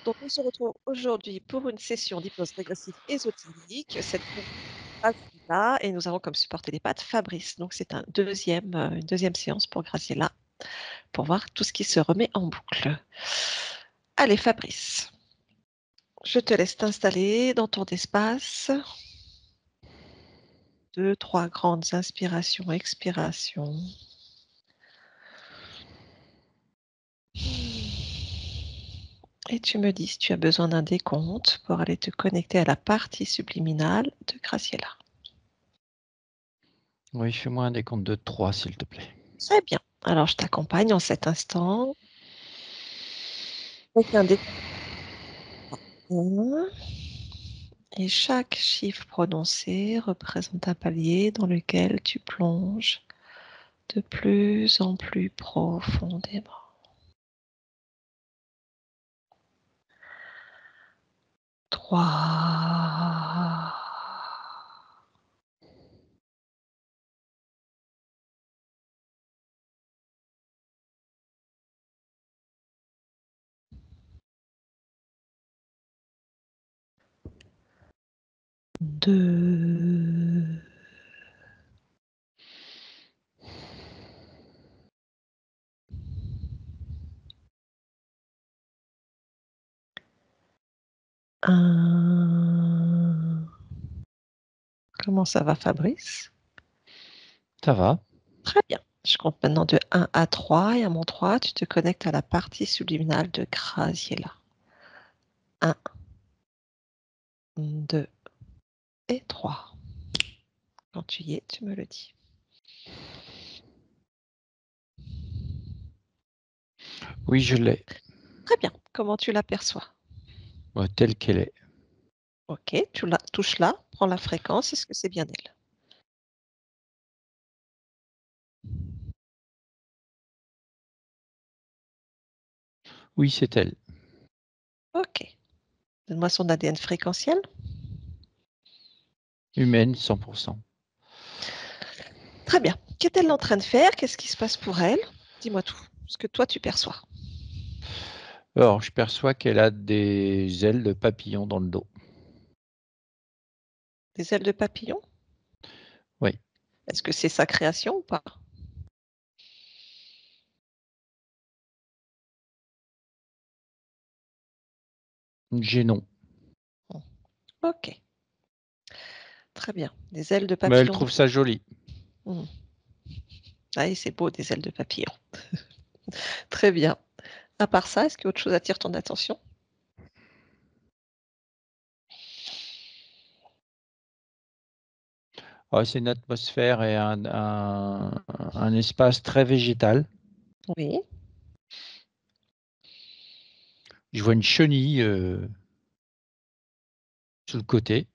Donc, on se retrouve aujourd'hui pour une session d'hypnose régressive ésotérique. Cette fois, Graciela, et nous avons comme support télépathe Fabrice. Donc, c'est une deuxième séance pour Graciela pour voir tout ce qui se remet en boucle. Allez, Fabrice, je te laisse t'installer dans ton espace. 2, 3 grandes inspirations, expirations. Et tu me dis si tu as besoin d'un décompte pour aller te connecter à la partie subliminale de Graciela. Oui, fais-moi un décompte de 3, s'il te plaît. Très bien. Alors, je t'accompagne en cet instant avec un décompte. Et chaque chiffre prononcé représente un palier dans lequel tu plonges de plus en plus profondément. 3, 2, 1. Comment ça va, Fabrice? Ça va? Très bien. Je compte maintenant de 1 à 3 et à mon 3, tu te connectes à la partie subliminale de Graciela. 1, 2 et 3. Quand tu y es, tu me le dis. Oui, je l'ai. Très bien. Comment tu l'aperçois? Telle qu'elle est. Ok, tu la touches là, prends la fréquence. Est-ce que c'est bien elle? Oui, c'est elle. Ok. Donne-moi son ADN fréquentiel. Humaine, 100%. Très bien. Qu'est-elle en train de faire? Qu'est-ce qui se passe pour elle? Dis-moi tout. Ce que toi, tu perçois. Alors, je perçois qu'elle a des ailes de papillon dans le dos. Des ailes de papillon? Oui. Est-ce que c'est sa création ou pas? Génon. Ok. Très bien. Des ailes de Mais elle papillon. trouve ça joli. Hmm. Ah, c'est beau, des ailes de papillon. Très bien. À part ça, est-ce qu'autre chose attire ton attention? C'est une atmosphère et un espace très végétal. Oui. Je vois une chenille sur le côté.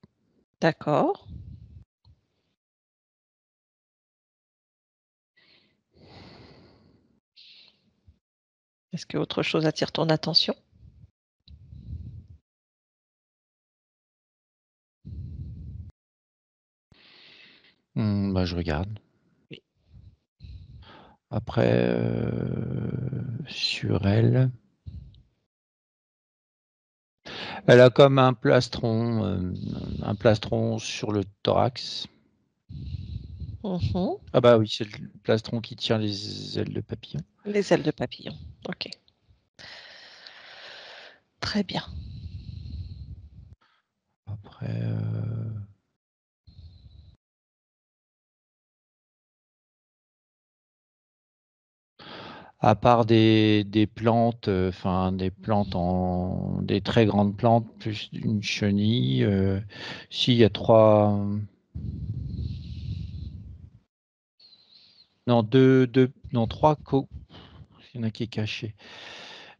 D'accord. Est-ce qu'autre chose attire ton attention? Je regarde. Oui. Après, sur elle, elle a comme un plastron sur le thorax. Mhm. Ah bah oui, c'est le plastron qui tient les ailes de papillon. Les ailes de papillon. Ok. Très bien. Après, à part des plantes, des très grandes plantes, plus une chenille. Si, il y a non, non, trois il y en a qui est caché.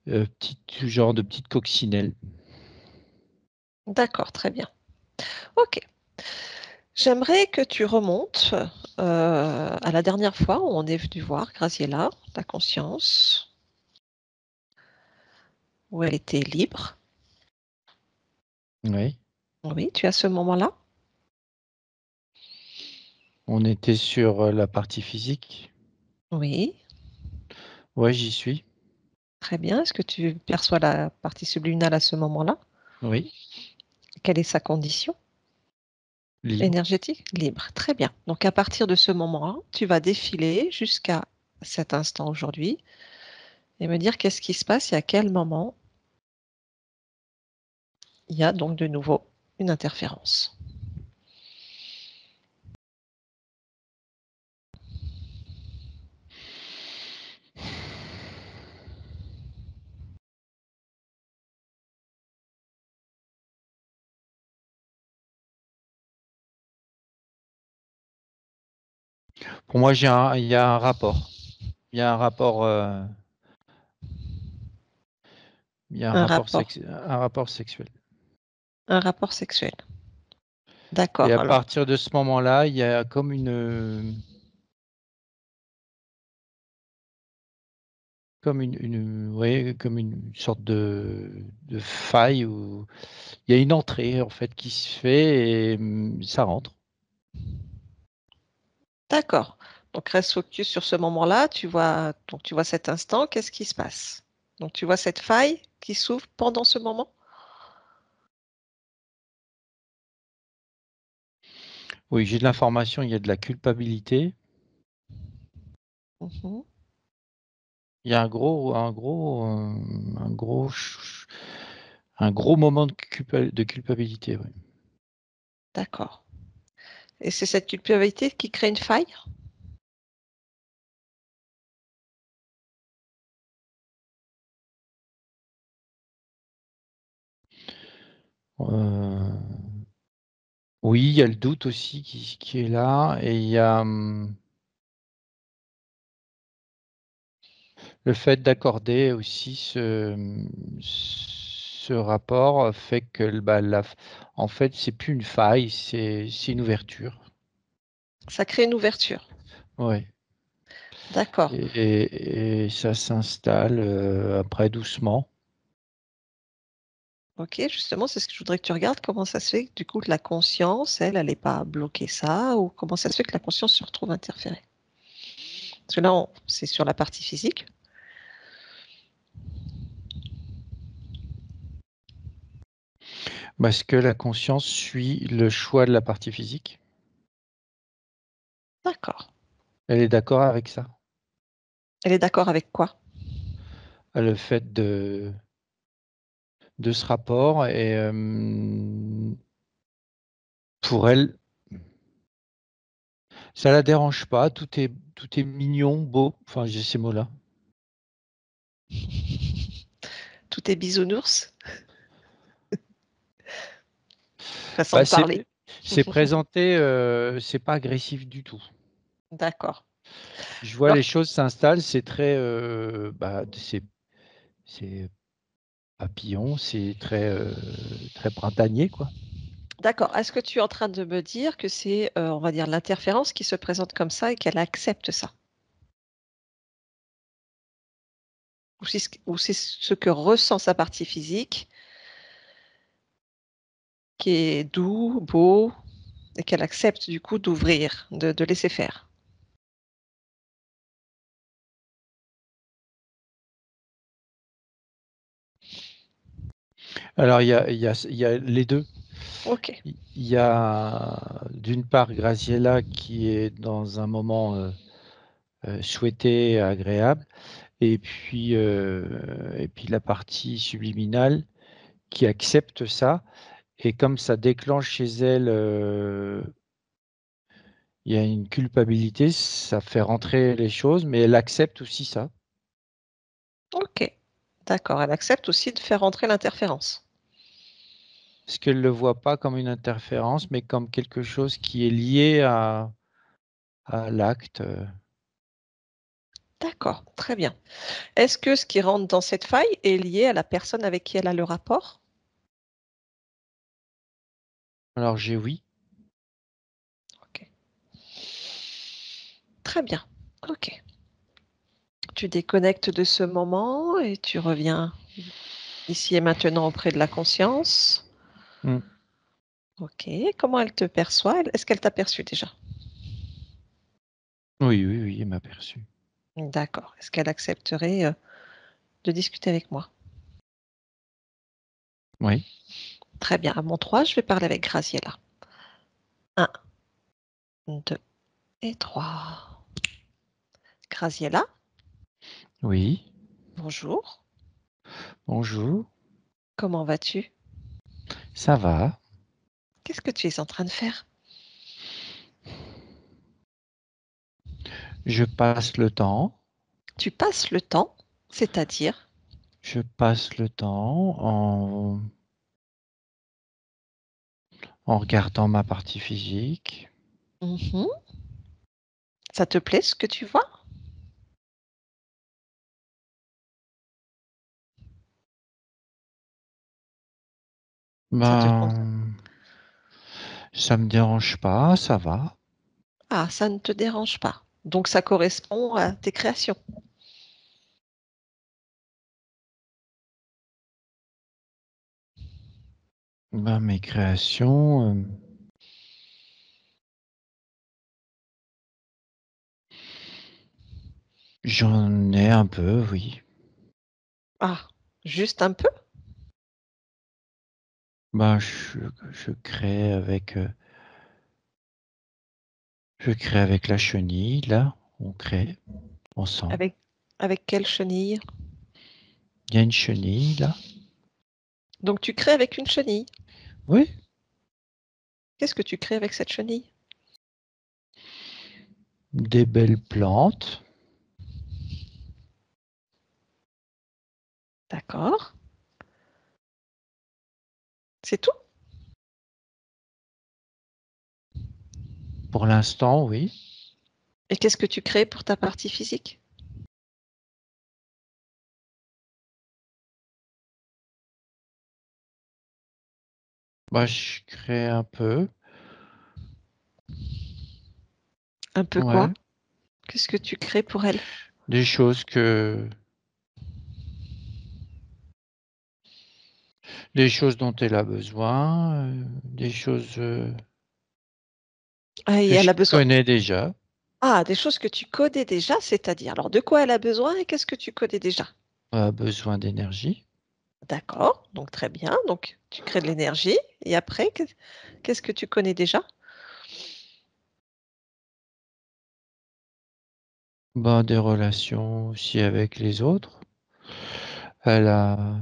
Genre de petites coccinelles. D'accord, très bien. Ok. J'aimerais que tu remontes à la dernière fois où on est venu voir Graciela, ta conscience, où elle était libre. Oui. Oui, tu as ce moment-là? On était sur la partie physique. Oui. Ouais, j'y suis. Très bien. Est-ce que tu perçois la partie subliminale à ce moment-là? Oui, Quelle est sa condition libre. énergétique? Libre. Très bien. Donc à partir de ce moment-là, tu vas défiler jusqu'à cet instant aujourd'hui et me dire qu'est-ce qui se passe et à quel moment il y a donc de nouveau une interférence. Pour moi, il y a un rapport. Il y a un rapport, il y a Un rapport, un rapport sexuel. un rapport sexuel. Et D'accord. à Alors, partir de ce moment-là, il y a ouais, comme une sorte de faille où il y a une entrée en fait qui se fait et ça rentre. d'accord. Donc reste focus sur ce moment-là. Tu vois cet instant. Qu'est-ce qui se passe? Donc tu vois cette faille qui s'ouvre pendant ce moment? Oui, j'ai de l'information, il y a de la culpabilité. Mhm. Il y a un gros moment de culpabilité. Oui. D'accord. Et c'est cette culpabilité qui crée une faille? Euh, oui, il y a le doute aussi qui est là et il y a le fait d'accorder aussi ce rapport fait que en fait, c'est plus une faille, c'est une ouverture. Ça crée une ouverture. Ouais. D'accord. Et ça s'installe après doucement. Ok, justement, c'est ce que je voudrais que tu regardes. Comment ça se fait que du coup, que la conscience, elle n'est pas bloquée ça, ou comment ça se fait que la conscience se retrouve interférée? Parce que là, c'est sur la partie physique. Parce que la conscience suit le choix de la partie physique. D'accord. Elle est d'accord avec ça. Elle est d'accord avec quoi? Le fait de ce rapport et pour elle, ça la dérange pas. Tout est mignon, beau. Enfin, j'ai ces mots-là. Tout est bisounours, façon Bah, de parler. c'est présenté, c'est pas agressif du tout. D'accord. Je vois Alors, les choses s'installent, c'est très, c'est papillon, c'est très, très printanier, quoi. d'accord. Est-ce que tu es en train de me dire que c'est, on va dire, l'interférence qui se présente comme ça et qu'elle accepte ça? Ou c'est ce que ressent sa partie physique, qui est doux, beau, et qu'elle accepte du coup d'ouvrir, de laisser faire? Alors il y a les 2. OK. Il y a d'une part Graciela qui est dans un moment, souhaité, agréable et puis la partie subliminale qui accepte ça et comme ça déclenche chez elle, il y a une culpabilité, ça fait rentrer les choses, mais elle accepte aussi ça. OK. D'accord, elle accepte aussi de faire entrer l'interférence. Parce qu'elle ne le voit pas comme une interférence, mais comme quelque chose qui est lié à l'acte. D'accord, très bien. Est-ce que ce qui rentre dans cette faille est lié à la personne avec qui elle a le rapport? Alors j'ai oui. OK. Très bien. OK. Tu déconnectes de ce moment et tu reviens ici et maintenant auprès de la conscience. Mmh. OK. Comment elle te perçoit? Est-ce qu'elle t'a perçu déjà? Oui, oui, oui, elle m'a perçu. D'accord. Est-ce qu'elle accepterait, de discuter avec moi. Oui, Très bien. À mon 3, je vais parler avec Graciela. Un, 2 et 3. Graciela, oui. bonjour. Bonjour. Comment vas-tu? Ça va? Qu'est-ce que tu es en train de faire? Je passe le temps. Tu passes le temps, c'est-à-dire? Je passe le temps en regardant ma partie physique. Mhm. Ça te plaît ce que tu vois? Ça te con- Ben, ça me dérange pas, ça va. Ah, ça ne te dérange pas. Donc ça correspond à tes créations. Ben, mes créations, j'en ai un peu, oui. Ah, juste un peu? Ben, je crée avec la chenille, là. On crée ensemble. Avec, avec quelle chenille? Il y a une chenille, là. Donc tu crées avec une chenille. Oui, Qu'est-ce que tu crées avec cette chenille? des belles plantes. D'accord. C'est tout? Pour l'instant, oui. Et qu'est-ce que tu crées pour ta partie physique? Bah, je crée un peu. Un peu quoi? Ouais. Qu'est-ce que tu crées pour elle? Des choses que, des choses dont elle a besoin, des choses Ah, et que elle je a besoin. connais déjà. Ah, des choses que tu connais déjà, c'est-à-dire. Alors, de quoi elle a besoin et qu'est-ce que tu connais déjà? Besoin d'énergie. D'accord, donc très bien. Donc, tu crées de l'énergie. Et après, qu'est-ce que tu connais déjà? Bah, des relations aussi avec les autres. Elle a,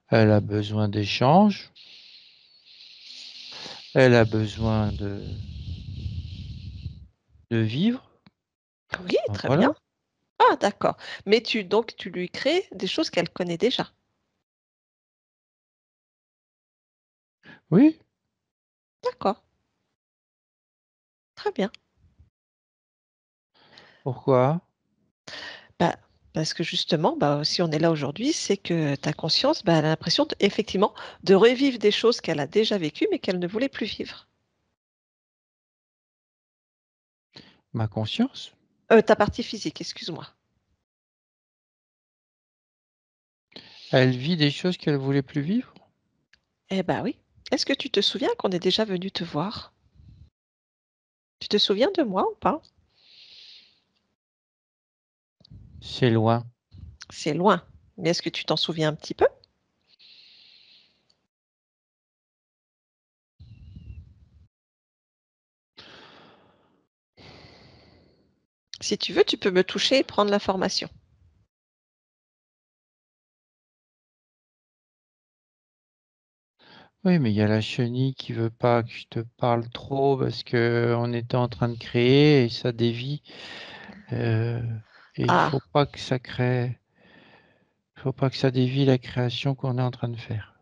elle a besoin d'échanges. Elle a besoin de vivre. Oui, Ben, très bien. voilà. Ah, d'accord. Mais tu lui crées des choses qu'elle connaît déjà. Oui. D'accord, très bien. Pourquoi? Bah, parce que justement, bah, si on est là aujourd'hui, c'est que ta conscience, bah, elle a l'impression effectivement de revivre des choses qu'elle a déjà vécues, mais qu'elle ne voulait plus vivre. Ma conscience. Ta partie physique, excuse-moi. Elle vit des choses qu'elle voulait plus vivre. Eh bah oui. Est-ce que tu te souviens qu'on est déjà venu te voir? Tu te souviens de moi ou pas? C'est loin. C'est loin, mais est-ce que tu t'en souviens un petit peu? Si tu veux, tu peux me toucher et prendre l'information. Oui, mais il y a la chenille qui veut pas que je te parle trop parce que on était en train de créer et ça dévie. euh, et Ah, il faut pas que ça dévie la création qu'on est en train de faire.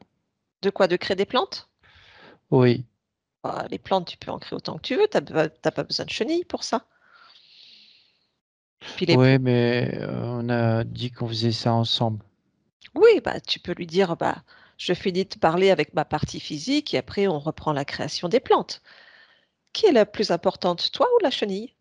de quoi? De créer des plantes? Oui, Ah, les plantes, tu peux en créer autant que tu veux, t'as pas besoin de chenilles pour ça. Puis les oui, mais on a dit qu'on faisait ça ensemble. Oui, bah, tu peux lui dire, bah, je finis de parler avec ma partie physique et après on reprend la création des plantes. Qui est la plus importante, toi ou la chenille?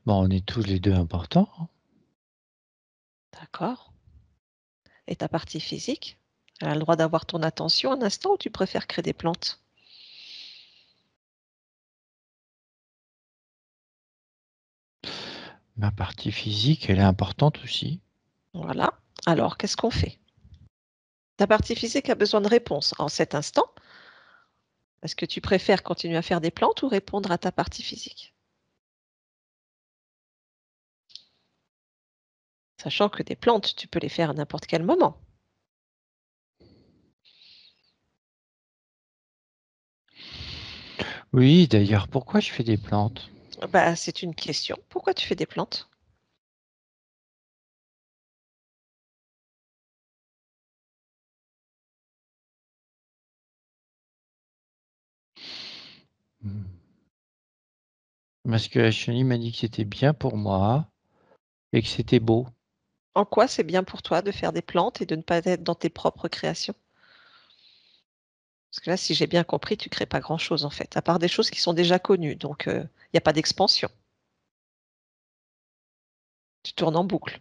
Bon, on est tous les deux importants, hein. D'accord. Et ta partie physique? Elle a le droit d'avoir ton attention un instant ou tu préfères créer des plantes? Ma partie physique, elle est importante aussi. Voilà. Alors, qu'est-ce qu'on fait? Ta partie physique a besoin de réponse en cet instant. Est-ce que tu préfères continuer à faire des plantes ou répondre à ta partie physique? Sachant que des plantes, tu peux les faire à n'importe quel moment. Oui, d'ailleurs, pourquoi je fais des plantes? Bah, c'est une question. Pourquoi tu fais des plantes? Hmm. Parce que la chenille m'a dit que c'était bien pour moi et que c'était beau. En quoi c'est bien pour toi de faire des plantes et de ne pas être dans tes propres créations? Parce que là, si j'ai bien compris, tu crées pas grand-chose en fait, à part des choses qui sont déjà connues, donc il y a pas d'expansion. Tu tournes en boucle.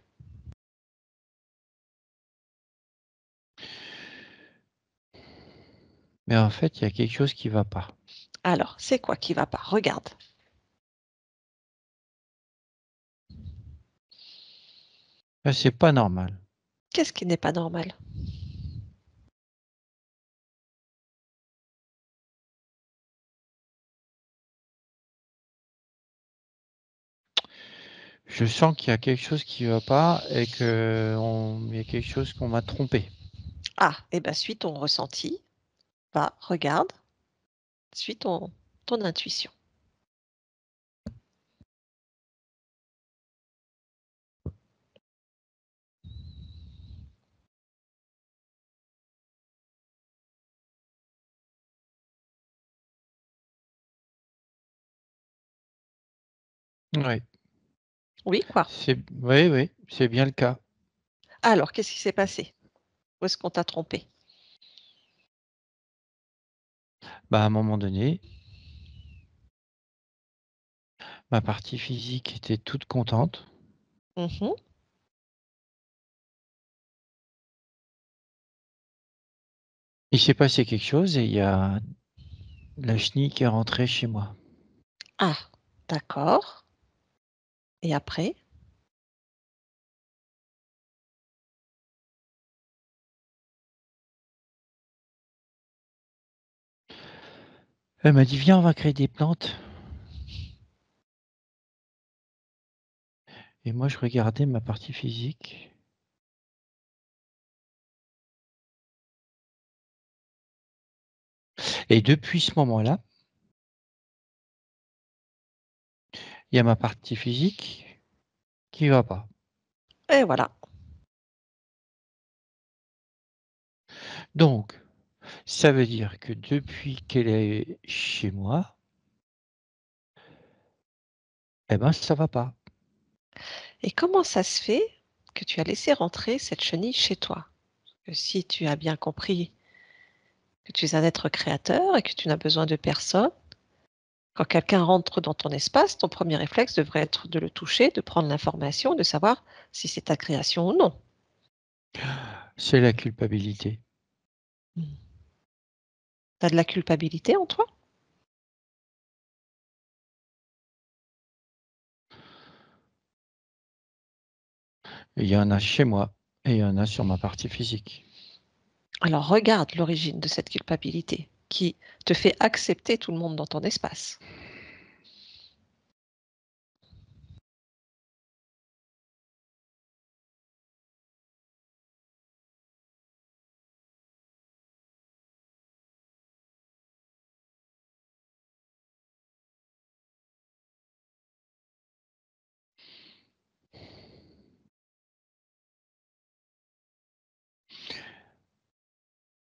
Mais en fait, il y a quelque chose qui va pas. Alors, c'est quoi qui va pas? Regarde. Là, c'est pas normal. Qu'est-ce qui n'est pas normal? Je sens qu'il y a quelque chose qui va pas et il y a quelque chose qu'on m'a trompé. Ah, et ben suis ton ressenti, va, regarde, suis ton intuition. Oui, Oui, quoi? oui, c'est bien le cas. Alors, qu'est-ce qui s'est passé? Où est-ce qu'on t'a trompé? Bah, à un moment donné, ma partie physique était toute contente. Mmh. Il s'est passé quelque chose et il y a la chenille qui est rentrée chez moi. Ah, d'accord, et après? Elle m'a dit: «Viens, on va créer des plantes» et moi je regardais ma partie physique et depuis ce moment-là, il y a ma partie physique qui va pas. Et voilà. Donc ça veut dire que depuis qu'elle est chez moi, eh ben, ça va pas. Et comment ça se fait que tu as laissé rentrer cette chenille chez toi? Que si tu as bien compris que tu es un être créateur et que tu n'as besoin de personne, quand quelqu'un rentre dans ton espace, ton premier réflexe devrait être de le toucher, de prendre l'information, de savoir si c'est ta création ou non. C'est la culpabilité. Mmh. Tu as de la culpabilité en toi? Il y en a chez moi et il y en a sur ma partie physique. Alors regarde l'origine de cette culpabilité qui te fait accepter tout le monde dans ton espace.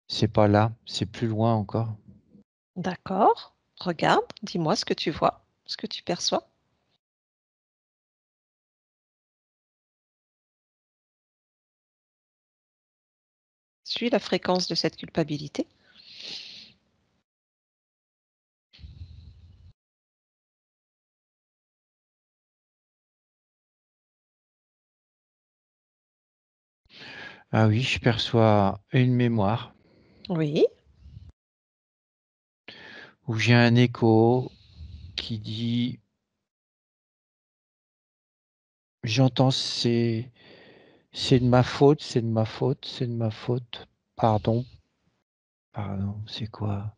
C'est pas là, c'est plus loin encore. D'accord, regarde, dis-moi ce que tu vois, ce que tu perçois. Suis la fréquence de cette culpabilité. Ah oui, je perçois une mémoire Oui, où j'ai un écho qui dit, j'entends c'est de ma faute, c'est de ma faute, c'est de ma faute. Pardon, pardon, c'est quoi?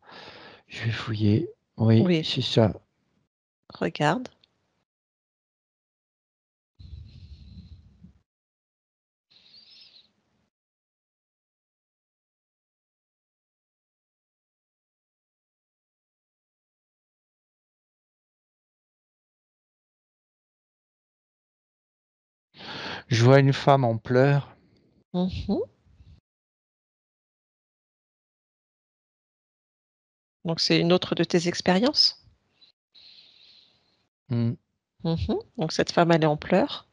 Je vais fouiller. Oui, oui, c'est ça. regarde. Je vois une femme en pleurs. Mhm. Donc c'est une autre de tes expériences? Hmm. Mhm. Donc cette femme, elle est en pleurs.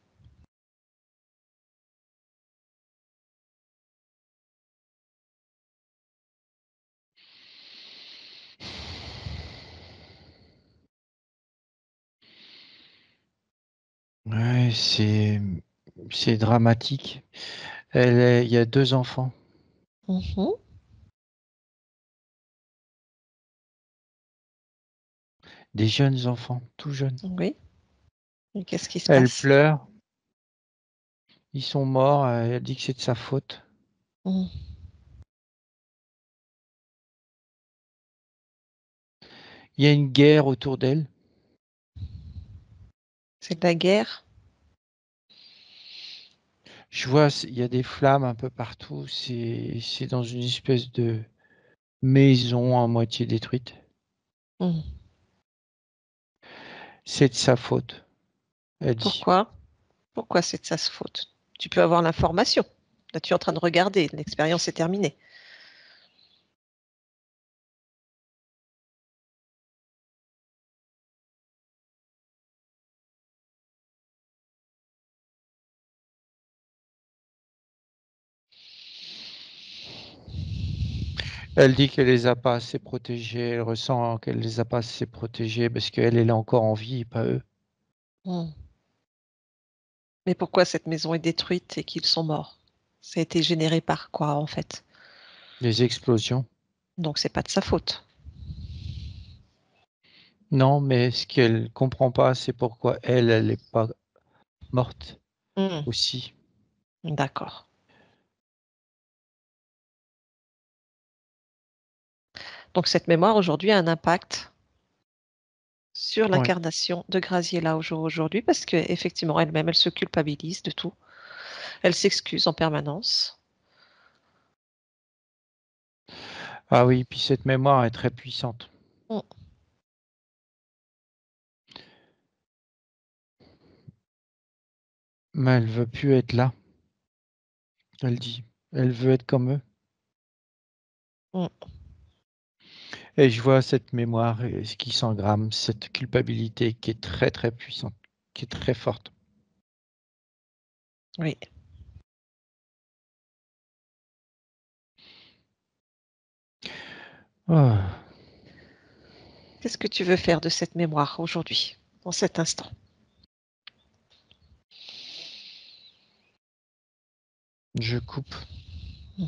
Ouais, c'est dramatique. Il y a deux enfants, Mhm. des jeunes enfants, tout jeunes. Oui. Et qu'est-ce qui se Elle passe? pleure, ils sont morts, elle dit que c'est de sa faute. Mhm. Il y a une guerre autour d'elle. C'est de la guerre? Je vois, il y a des flammes un peu partout. C'est dans une espèce de maison à moitié détruite. Mhm. C'est de sa faute, elle dit. Pourquoi? Pourquoi c'est de sa faute? Tu peux avoir l'information. Là, tu es en train de regarder. L'expérience est terminée. Elle dit qu'elle les a pas assez protégés. Elle ressent qu'elle les a pas assez protégés parce qu'elle est là encore en vie, pas eux. Mhm. Mais pourquoi cette maison est détruite et qu'ils sont morts? Ça a été généré par quoi, en fait? Les explosions. Donc c'est pas de sa faute. Non, mais ce qu'elle comprend pas, c'est pourquoi elle est pas morte Mhm. aussi. D'accord. Donc cette mémoire aujourd'hui a un impact sur Ouais. l'incarnation de Graziella au jour aujourd'hui parce qu'effectivement elle-même, elle se culpabilise de tout. Elle s'excuse en permanence. Ah oui, puis cette mémoire est très puissante. Mm. Mais elle veut plus être là, elle dit. Elle veut être comme eux. Mm. Et je vois cette mémoire ce qui s'engramme, cette culpabilité qui est très très puissante, qui est très forte. Oui. Ah, Qu'est-ce que tu veux faire de cette mémoire aujourd'hui, dans cet instant? je coupe, Mm.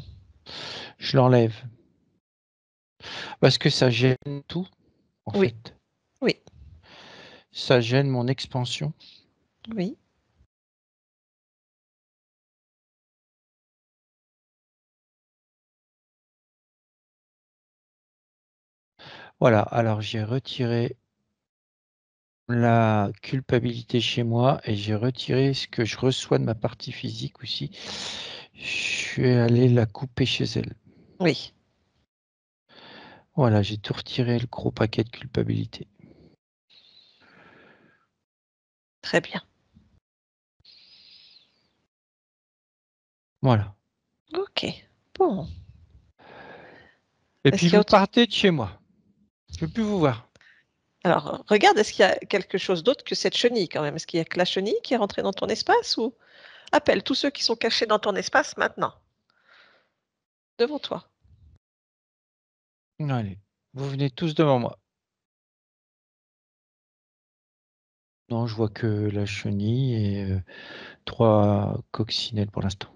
je l'enlève. Parce que ça gêne tout, en Oui, fait. oui, Ça gêne mon expansion. oui. Voilà, alors j'ai retiré la culpabilité chez moi et j'ai retiré ce que je reçois de ma partie physique aussi. Je suis allé la couper chez elle. Oui, Voilà, j'ai tout retiré, le gros paquet de culpabilité. très bien. Voilà. Ok. Bon. Et Est-ce puis qu'il y a vous autre... partez de chez moi. Je ne veux plus vous voir. Alors, regarde, est-ce qu'il y a quelque chose d'autre que cette chenille quand même? Est-ce qu'il y a que la chenille qui est rentrée dans ton espace ou appelle tous ceux qui sont cachés dans ton espace maintenant, devant toi. Allez, vous venez tous devant moi. Non, je vois que la chenille et trois coccinelles pour l'instant.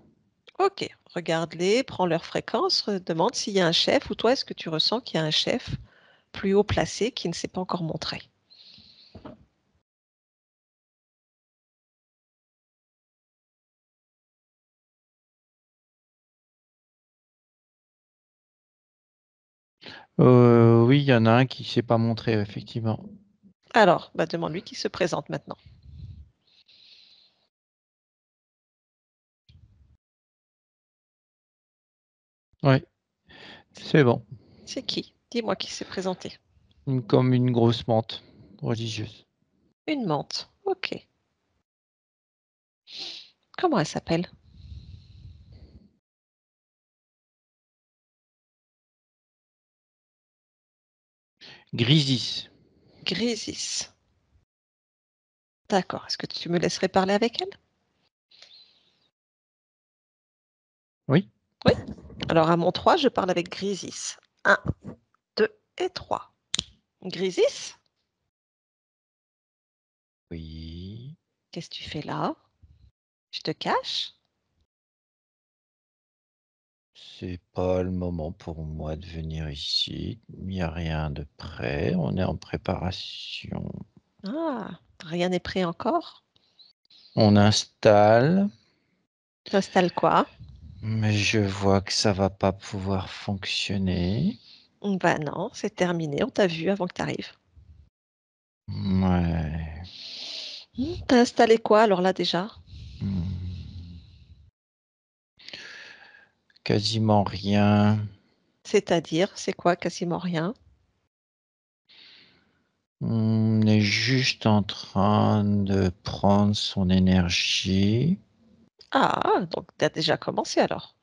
Ok, regarde-les, prends leur fréquence, demande s'il y a un chef ou toi, est-ce que tu ressens qu'il y a un chef plus haut placé qui ne s'est pas encore montré? Oui, il y en a un qui s'est pas montré, effectivement. Alors, bah, demande-lui qui se présente maintenant. Oui, c'est bon. C'est qui? Dis-moi qui s'est présenté. Comme une grosse menthe religieuse. Une menthe. Ok. Comment elle s'appelle? Grisis. Grésis. D'accord. Est-ce que tu me laisserais parler avec elle? Oui. Oui. Alors, à mon 3, je parle avec Grésis. Un, 2 et 3. Grésis, Oui. qu'est-ce que tu fais là? Je te cache? C'est pas le moment pour moi de venir ici. Il n'y a rien de prêt. On est en préparation. Ah, rien n'est prêt encore? On installe, T'installes quoi? mais je vois que ça va pas pouvoir fonctionner. Bah non, c'est terminé, on t'a vu avant que tu arrives. Ouais. T'as installé quoi alors là déjà? Hmm. Quasiment rien. C'est-à-dire, c'est quoi quasiment rien? On est juste en train de prendre son énergie. Ah, donc t'as déjà commencé alors.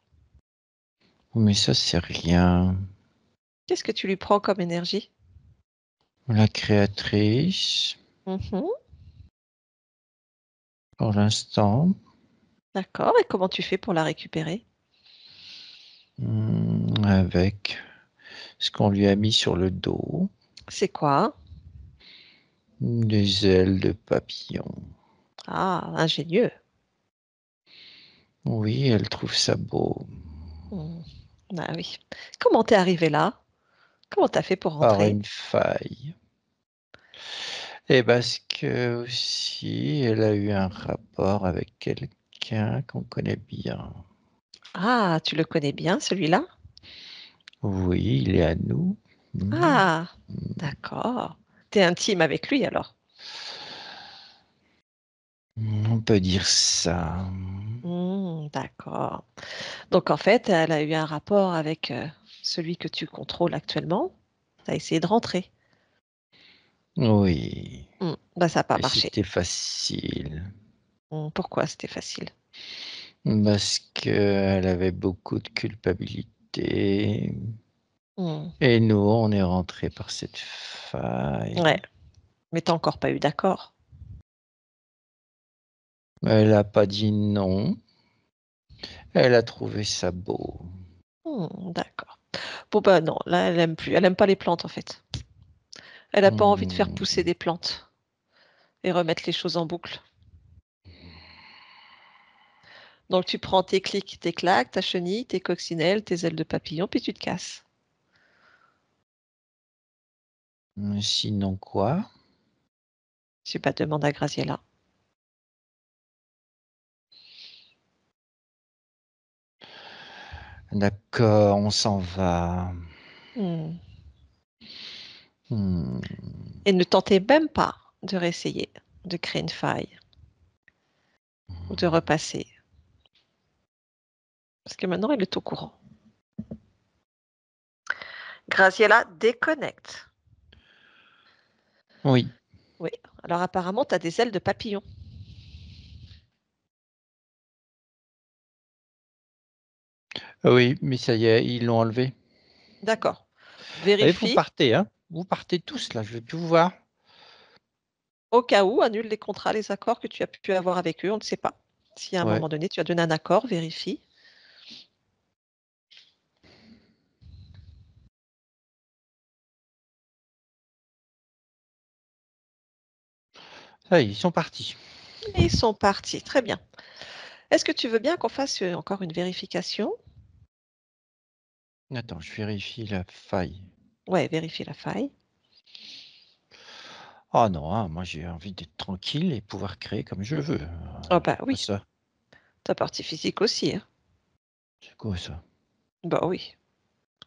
Mais ça, c'est rien. Qu'est-ce que tu lui prends comme énergie? La créatrice, Mhm, pour l'instant, d'accord, et comment tu fais pour la récupérer? avec ce qu'on lui a mis sur le dos, C'est quoi? des ailes de papillon. Ah, ingénieux. Oui, elle trouve ça beau. Hmm, ah oui. Comment t'es arrivé là? Comment t'as fait pour Par rentrer? une faille. Et parce que aussi, elle a eu un rapport avec quelqu'un qu'on connaît bien. Ah, tu le connais bien, celui-là? Oui, il est à nous. Hmm. Ah, d'accord. T'es intime avec lui alors? On peut dire ça. D'accord. Donc en fait, elle a eu un rapport avec celui que tu contrôles actuellement. Tu as essayé de rentrer. Oui, Bah, ça n'a pas et marché. c'était facile. Pourquoi c'était facile? Parce qu'elle avait beaucoup de culpabilité. Hmm, Et nous, on est rentré par cette faille. ouais, mais t'as encore pas eu d'accord. Elle a pas dit non. Elle a trouvé ça beau. D'accord. Bon bah non, là elle aime plus. Elle aime pas les plantes en fait. Elle a pas envie de faire pousser Hmm. des plantes et remettre les choses en boucle. Donc tu prends tes clics, tes claques, ta chenille, tes coccinelles, tes ailes de papillon, puis tu te casses. Sinon quoi? Je pas demande à Graziella. D'accord, on s'en va. Hmm. Hmm. Et ne tentez même pas de réessayer de créer une faille ou de repasser. Parce que maintenant, elle est au courant. Graziella déconnecte. Oui, Oui, alors apparemment, tu as des ailes de papillon. oui, mais ça y est, ils l'ont enlevé. D'accord. Allez, vous Vérifie. partez, hein? Vous partez tous là, je veux tout voir. Au cas où, annule les contrats, les accords que tu as pu avoir avec eux. On ne sait pas. Si à un Ouais. moment donné, tu as donné un accord, vérifie. Ça y est, ils sont partis. Et ils sont partis. Très bien. Est-ce que tu veux bien qu'on fasse encore une vérification? Attends, je vérifie la faille. Ouais, vérifie la faille. Ah non, hein, moi j'ai envie d'être tranquille et pouvoir créer comme je veux. Oh J'ai bah pas oui, ça. ta partie physique aussi, hein. C'est quoi ça? Bah oui,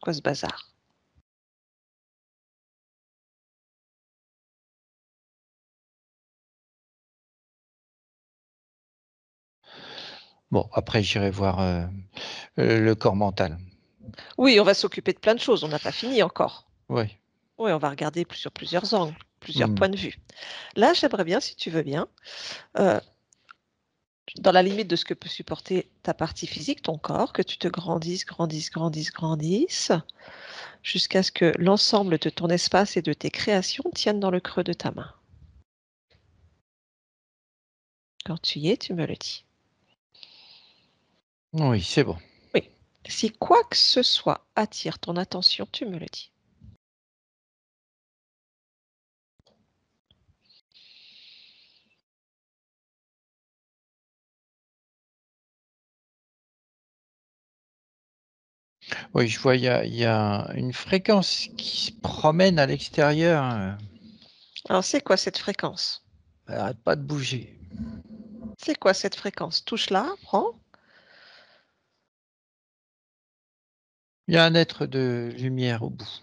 quoi ce bazar? Bon, après j'irai voir, le corps mental. Oui, on va s'occuper de plein de choses, on n'a pas fini encore. Ouais. Oui, on va regarder sur plusieurs angles, plusieurs Mmh. points de vue. Là, j'aimerais bien, si tu veux bien, heu, dans la limite de ce que peut supporter ta partie physique, ton corps, que tu te grandisses, grandisses, grandisses, grandisses, jusqu'à ce que l'ensemble de ton espace et de tes créations tiennent dans le creux de ta main. Quand tu y es, tu me le dis. Oui, c'est bon. Oui. Si quoi que ce soit attire ton attention, tu me le dis. Oui, je vois, il y a une fréquence qui se promène à l'extérieur, Alors, c'est quoi cette fréquence? elle arrête pas de bouger. C'est quoi cette fréquence? Touche là, prends. Il y a un être de lumière au bout.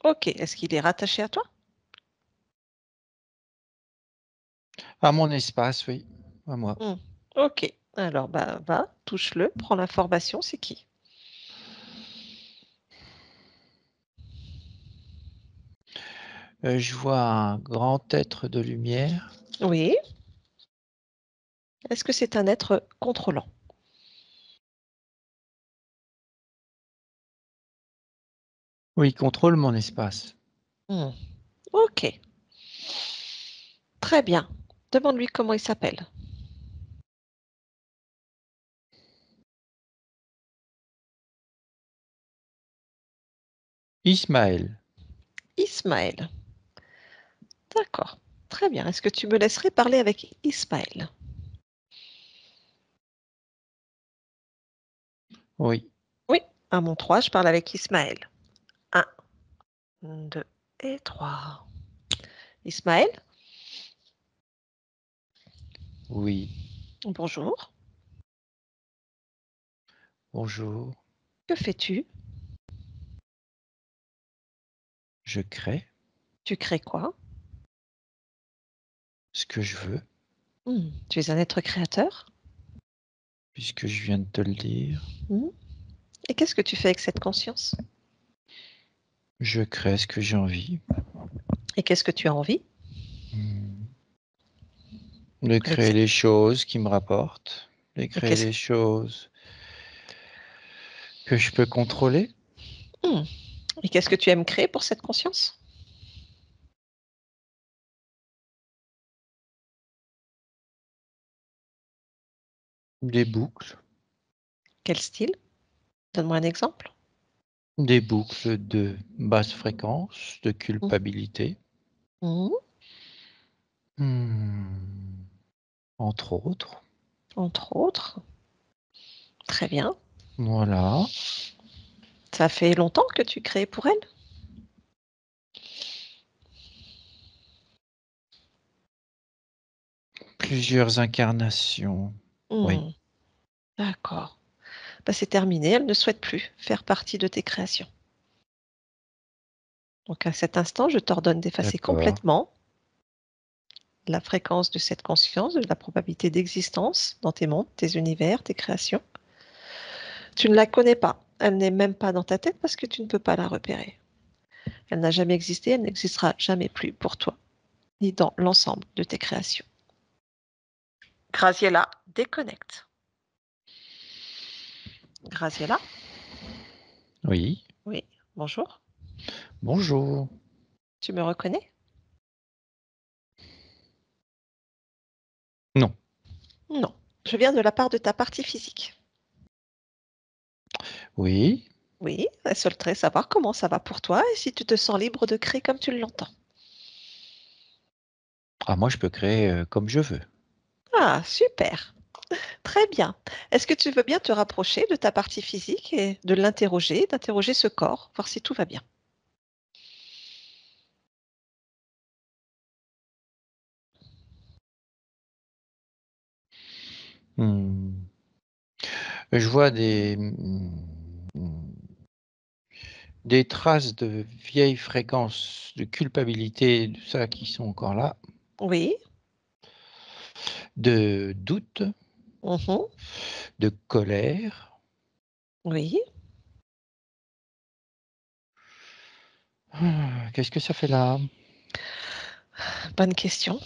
OK. Est-ce qu'il est rattaché à toi? À mon espace, oui, à moi. Mmh. OK. Alors, bah, va, touche-le, prends l'information, c'est qui? Je vois un grand être de lumière. Oui. Est-ce que c'est un être contrôlant? Oui, il contrôle mon espace. Mmh. OK. Très bien. Demande-lui comment il s'appelle. Ismaël. Ismaël. D'accord. Très bien. Est-ce que tu me laisserais parler avec Ismaël? Oui, Oui. À mon 3, je parle avec Ismaël. Un, 2 et 3. Ismaël, oui. bonjour. Bonjour, Que fais-tu? je crée Tu crées quoi? ce que je veux, Tu es un être créateur? puisque je viens de te le dire. Mmh. Et qu'est-ce que tu fais avec cette conscience? Je crée ce que j'ai envie. Et qu'est-ce que tu as envie Mmh. De avec créer cette les choses qui me rapportent, de et créer qu'est-ce les choses que je peux contrôler. mmh et qu'est-ce que tu aimes créer pour cette conscience? Des boucles, Quel style? Donne-moi un exemple. des boucles de basse fréquence, de Mmh. culpabilité. Mmh. Mmh. Entre autres. Entre autres. Très bien. Voilà. Ça fait longtemps que tu crées pour elle? Plusieurs incarnations. Oui, Mmh. D'accord. Bah, c'est terminé, elle ne souhaite plus faire partie de tes créations. Donc à cet instant, je t'ordonne d'effacer d'accord, complètement la fréquence de cette conscience, de la probabilité d'existence dans tes mondes, tes univers, tes créations. Tu ne la connais pas. Elle n'est même pas dans ta tête parce que tu ne peux pas la repérer. Elle n'a jamais existé, elle n'existera jamais plus pour toi, ni dans l'ensemble de tes créations. Graziella, déconnecte. Graziella, oui. oui, bonjour. Bonjour. Tu me reconnais? Non. Non. Je viens de la part de ta partie physique. Oui. Oui, elle souhaiterait savoir comment ça va pour toi et si tu te sens libre de créer comme tu l'entends. Ah moi je peux créer, comme je veux. Ah, super. Très bien. Est-ce que tu veux bien te rapprocher de ta partie physique et de l'interroger, d'interroger ce corps, voir si tout va bien? Mmh. Je vois des traces de vieilles fréquences de culpabilité, tout ça qui sont encore là, Oui. de doute, Mmh. de colère. Oui. Qu'est-ce que ça fait là? Bonne question.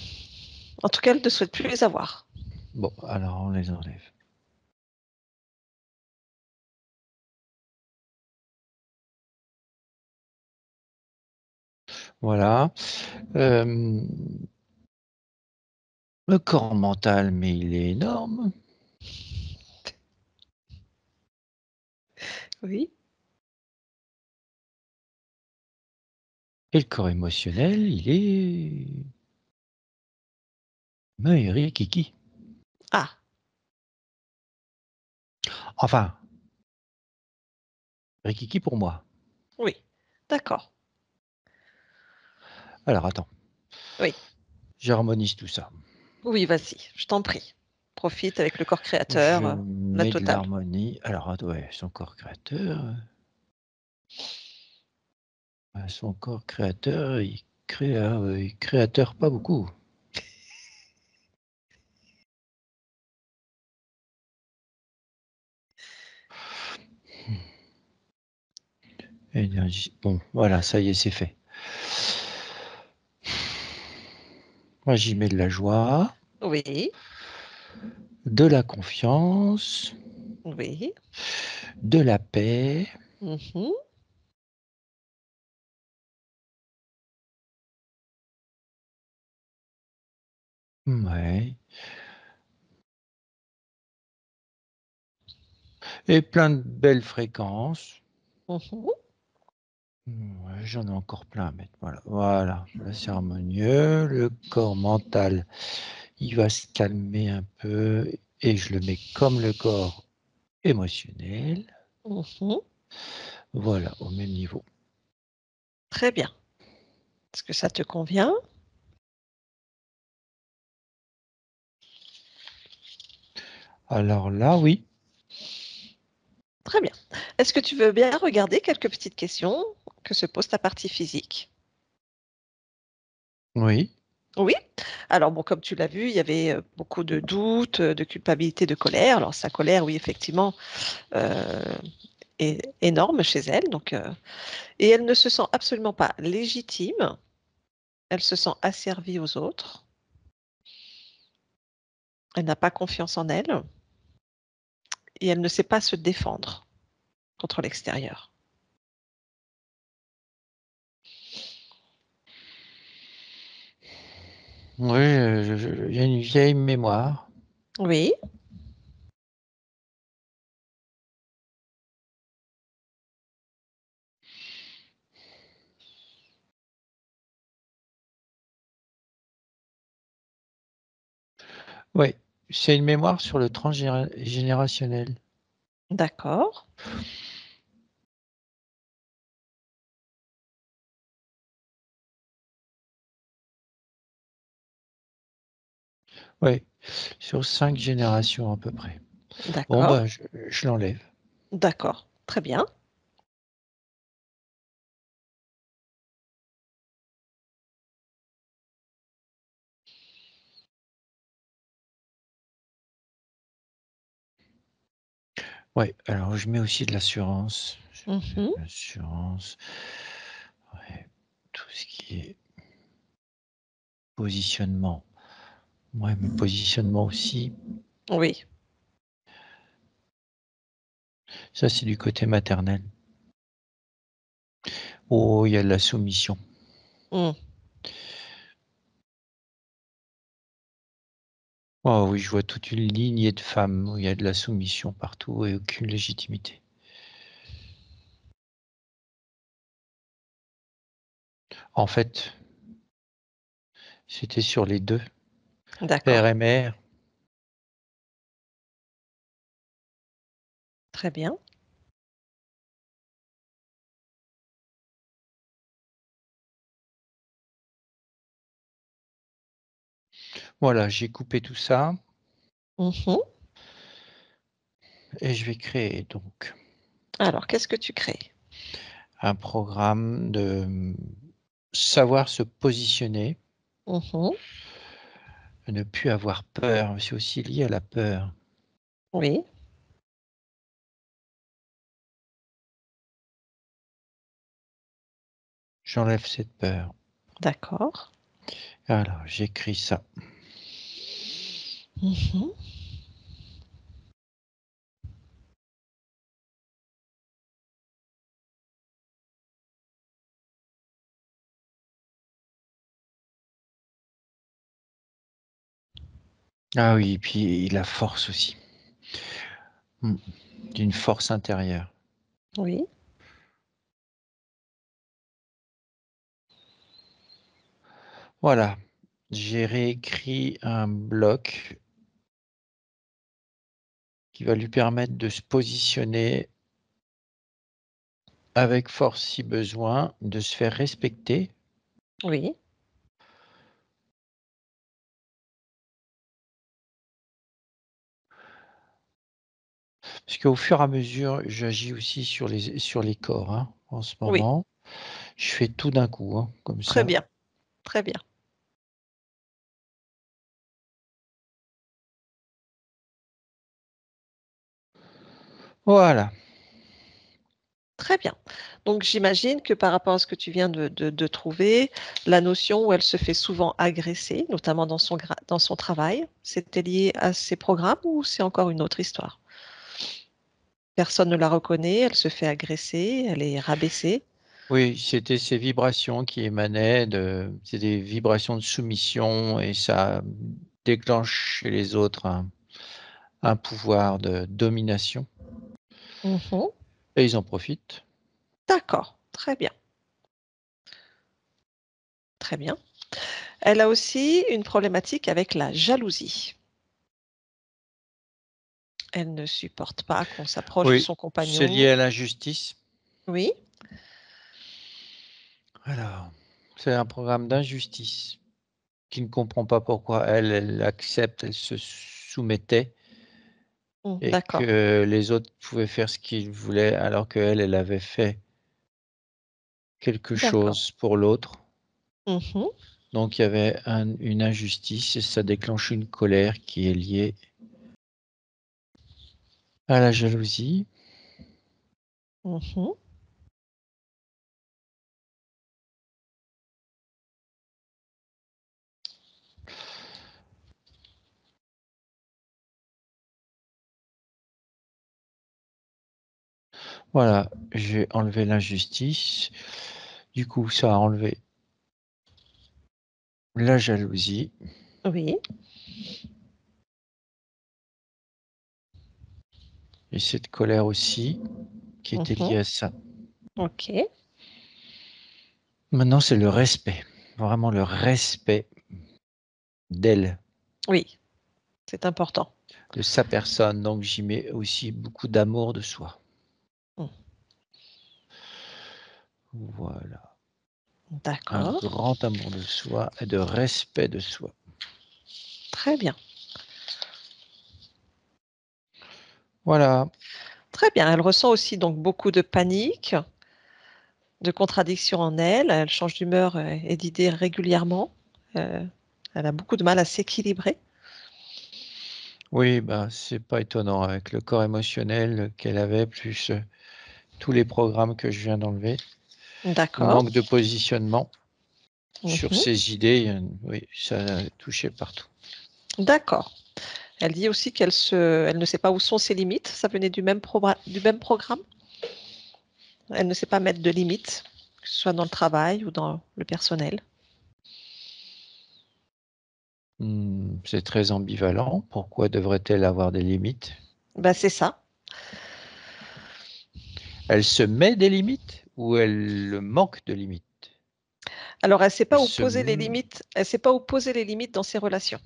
En tout cas, elle ne souhaite plus les avoir. Bon, alors on les enlève. Voilà. Hem, le corps mental, mais il est énorme. Oui. Et le corps émotionnel, il est rikiki. Ah, Enfin, rikiki pour moi. oui. D'accord. Alors attends, Oui. j'harmonise tout ça. Oui, vas-y, je t'en prie. Profite avec le corps créateur, Je la mets de totale. l'harmonie. Alors att ouais, son corps créateur, son corps créateur, il créateur pas beaucoup. Énergie, bon, voilà, ça y est, c'est fait. Moi, j'y mets de la joie, Oui, de la confiance, oui. de la paix, Mmh. ouais, et plein de belles fréquences. Mmh. Ouais, j'en ai encore plein à mettre, voilà, voilà, là, c'est harmonieux. Le corps mental, il va se calmer un peu et je le mets comme le corps émotionnel, Mmh. voilà, au même niveau. Très bien. Est-ce que ça te convient? Alors là, oui, Très bien. Est-ce que tu veux bien regarder quelques petites questions que se pose ta partie physique? oui, Oui. Alors bon, comme tu l'as vu, il y avait, beaucoup de doutes, de culpabilité, de colère. Alors sa colère, oui, effectivement, heu, est énorme chez elle, donc et elle ne se sent absolument pas légitime. Elle se sent asservie aux autres. Elle n'a pas confiance en elle et elle ne sait pas se défendre contre l'extérieur. oui, il y a une vieille mémoire. Oui, Oui, c'est une mémoire sur le transgénérationnel. d'accord, Oui, sur 5 générations à peu près. Bon, d'accord, bah, je l'enlève. d'accord, très bien. Ouais, alors je mets aussi de l'assurance. Je mets Mmh. de l'assurance, ouais, tout ce qui est positionnement. Ouais, mais positionnement aussi, Oui. ça c'est du côté maternel. Oh, il y a de la soumission. Mmh. Oh oui, je vois toute une lignée de femmes où il y a de la soumission partout et aucune légitimité. En fait, c'était sur les 2, père D'accord. et mère. Très bien. Voilà, j'ai coupé tout ça Mmh. et je vais créer donc Alors, qu'est-ce que tu crées? un programme de, savoir se positionner, Mmh. ne plus avoir peur. C'est aussi lié à la peur. Oui, J'enlève cette peur. d'accord. Alors, j'écris ça. Mmh. Ah oui, puis la force aussi. Mmh. D'une force intérieure. Oui, Voilà, j'ai réécrit un bloc qui va lui permettre de se positionner avec force si besoin, de se faire respecter. oui, Parce qu'au fur et à mesure, j'agis aussi sur les corps, hein, en ce oui. moment. Je fais tout d'un coup, hein, comme Très ça. bien, très bien. Voilà. Très bien. Donc j'imagine que par rapport à ce que tu viens de trouver, la notion où elle se fait souvent agresser, notamment dans son travail, c'était lié à ces programmes ou c'est encore une autre histoire? Personne ne la reconnaît, elle se fait agresser, elle est rabaissée? Oui, c'était ces vibrations qui émanaient c'est des vibrations de soumission et ça déclenche chez les autres un pouvoir de domination Mmh. et ils en profitent. D'accord, très bien, très bien. Elle a aussi une problématique avec la jalousie. Elle ne supporte pas qu'on s'approche de Oui, son c'est lié compagnon. à l'injustice. Oui, Alors, c'est un programme d'injustice qui ne comprend pas pourquoi elle accepte, elle se soumettait et d'accord, que les autres pouvaient faire ce qu'ils voulaient alors qu'elle, elle avait fait quelque d'accord. chose pour l'autre. Mmh. Donc il y avait une injustice et ça déclenche une colère qui est liée à la jalousie. Mmh. Voilà, j'ai enlevé l'injustice. Du coup, ça a enlevé la jalousie Oui. et cette colère aussi qui était Mmh. liée à ça. OK. Maintenant, c'est le respect, vraiment le respect d'elle, Oui, c'est important. de sa personne, donc j'y mets aussi beaucoup d'amour de soi. Mmh. Voilà, un D'accord, grand amour de soi et de respect de soi. très bien. Voilà, Très bien, elle ressent aussi donc beaucoup de panique, de contradictions en elle, elle change d'humeur, et d'idées régulièrement. Heu, Elle a beaucoup de mal à s'équilibrer. oui, bah, c'est pas étonnant avec le corps émotionnel qu'elle avait, plus, tous les programmes que je viens d'enlever. Le D'accord. manque de positionnement sur Mmh. ses idées, oui, ça l'a touché partout. D'accord. Elle dit aussi elle ne sait pas où sont ses limites. Ça venait du même programme? Elle ne sait pas mettre de limites, que ce soit dans le travail ou dans le personnel? C'est très ambivalent. Pourquoi devrait-elle avoir des limites? Bah, c'est ça. Elle se met des limites ou elle manque de limites? Alors elle sait Elle pas où se poser les m limites, elle sait pas où poser les limites dans ses relations.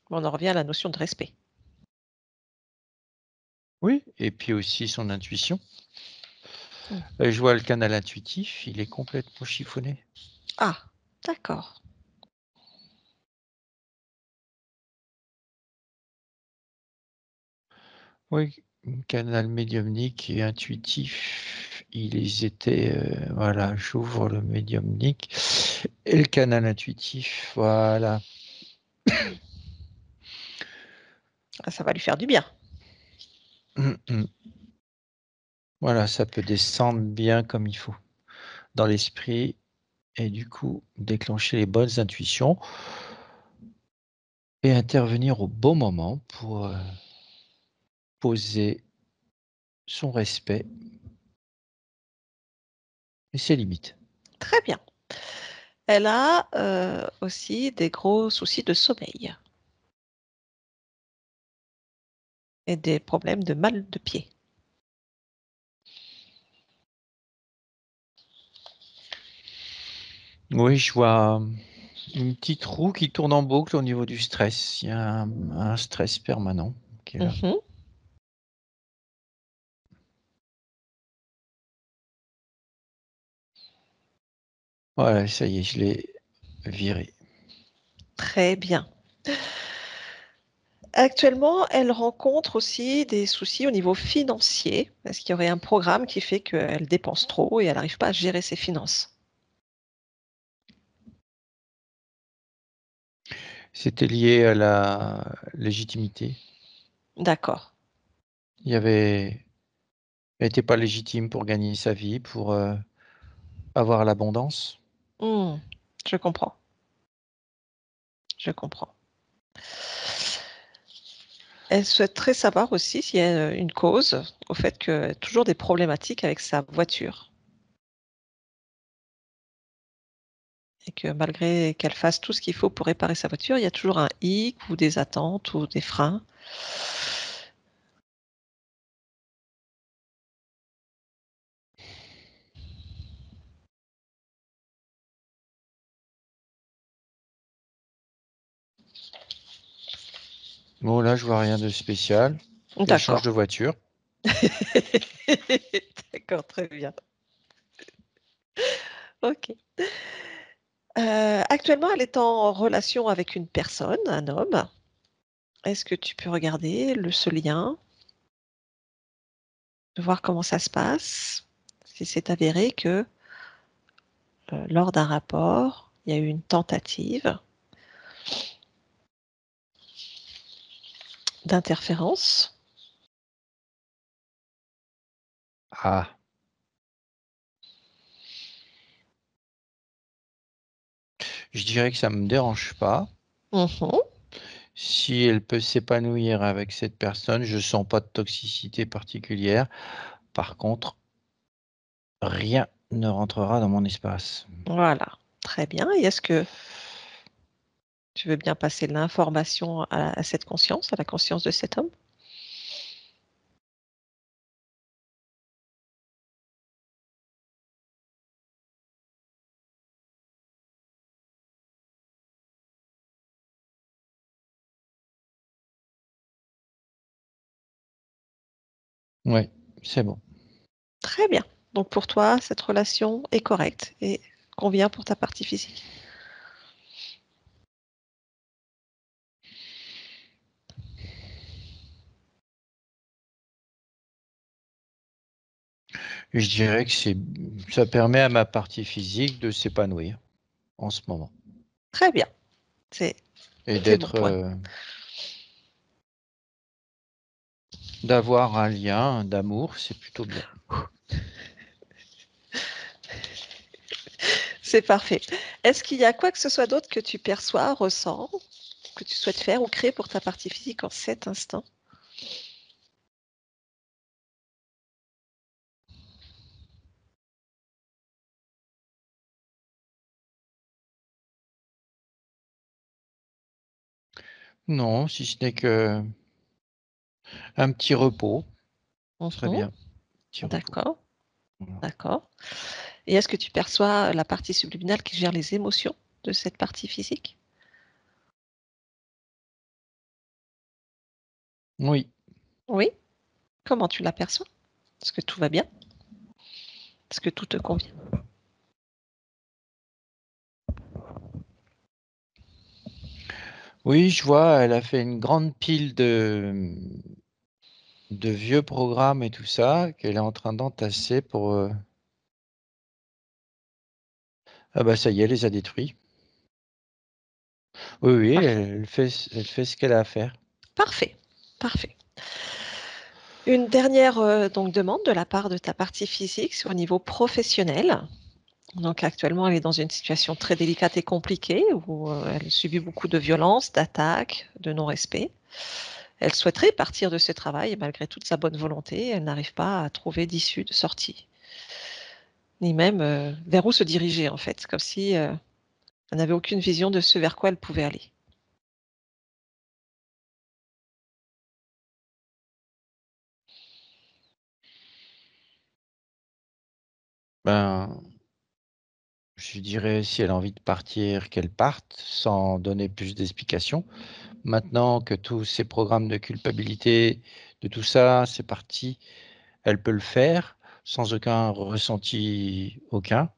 On en revient à la notion de respect. Oui, et puis aussi son intuition. Mmh. Je vois le canal intuitif, il est complètement chiffonné. Ah! D'accord. Oui, canal médiumnique et intuitif, ils étaient, voilà, j'ouvre le médiumnique et le canal intuitif, voilà. Ah, ça va lui faire du bien. Mmh mh. Voilà, ça peut descendre bien comme il faut dans l'esprit et du coup déclencher les bonnes intuitions et intervenir au bon moment pour, poser son respect et ses limites. Très bien. Elle a, aussi des gros soucis de sommeil et des problèmes de mal de pied. Oui, je vois, une petite roue qui tourne en boucle au niveau du stress. Il y a un stress permanent qui est là. Mmh. Voilà, ça y est, je l'ai viré. Très bien. Actuellement, elle rencontre aussi des soucis au niveau financier. Est-ce qu'il y aurait un programme qui fait qu'elle dépense trop et elle n'arrive pas à gérer ses finances? C'était lié à la légitimité. D'accord. Il y avait Elle était pas légitime pour gagner sa vie, pour, avoir l'abondance. Mmh. Je comprends, je comprends. Elle souhaiterait savoir aussi s'il y a, une cause au fait qu'elle a toujours des problématiques avec sa voiture et que malgré qu'elle fasse tout ce qu'il faut pour réparer sa voiture, il y a toujours un hic ou des attentes ou des freins. Bon là, je vois rien de spécial. Elle change D'accord. de voiture. D'accord, très bien. OK. Actuellement, elle est en relation avec une personne, un homme. Est-ce que tu peux regarder ce lien, de voir comment ça se passe? Si c'est avéré que, lors d'un rapport, il y a eu une tentative d'interférence? Ah, je dirais que ça me dérange pas. Mmh. Si elle peut s'épanouir avec cette personne, je sens pas de toxicité particulière. Par contre, rien ne rentrera dans mon espace. Voilà, très bien et est-ce que tu veux bien passer l'information à cette conscience, à la conscience de cet homme? Ouais, c'est bon. Très bien. Donc pour toi, cette relation est correcte et convient pour ta partie physique? Je dirais que ça permet à ma partie physique de s'épanouir en ce moment Très bien, c'est et c'est bon d'être, point. d'avoir un lien d'amour, c'est plutôt bien. C'est parfait. Est-ce qu'il y a quoi que ce soit d'autre que tu perçois, ressens, que tu souhaites faire ou créer pour ta partie physique en cet instant? Non, si ce n'est que un petit repos serait Mmh. bien, petit repos. D'accord, Voilà. d'accord et est-ce que tu perçois la partie subliminale qui gère les émotions de cette partie physique? Oui. Oui? Comment tu l'aperçois? Est-ce que tout va bien? Est-ce que tout te convient? Oui, je vois, elle a fait une grande pile de vieux programmes et tout ça qu'elle est en train d'entasser pour. Ah bah ça y est, elle les a détruits. Oui, oui, Parfait, elle fait ce qu'elle a à faire. parfait, parfait. Une dernière donc demande de la part de ta partie physique, c'est au niveau professionnel. Donc actuellement, elle est dans une situation très délicate et compliquée où elle subit beaucoup de violences, d'attaques, de non-respect. Elle souhaiterait partir de ce travail et malgré toute sa bonne volonté, elle n'arrive pas à trouver d'issue de sortie, ni même vers où se diriger en fait, comme si elle n'avait aucune vision de ce vers quoi elle pouvait aller. Ben, je dirais si elle a envie de partir, qu'elle parte sans donner plus d'explications. Maintenant que tous ces programmes de culpabilité, de tout ça, c'est parti, elle peut le faire sans aucun ressenti aucun.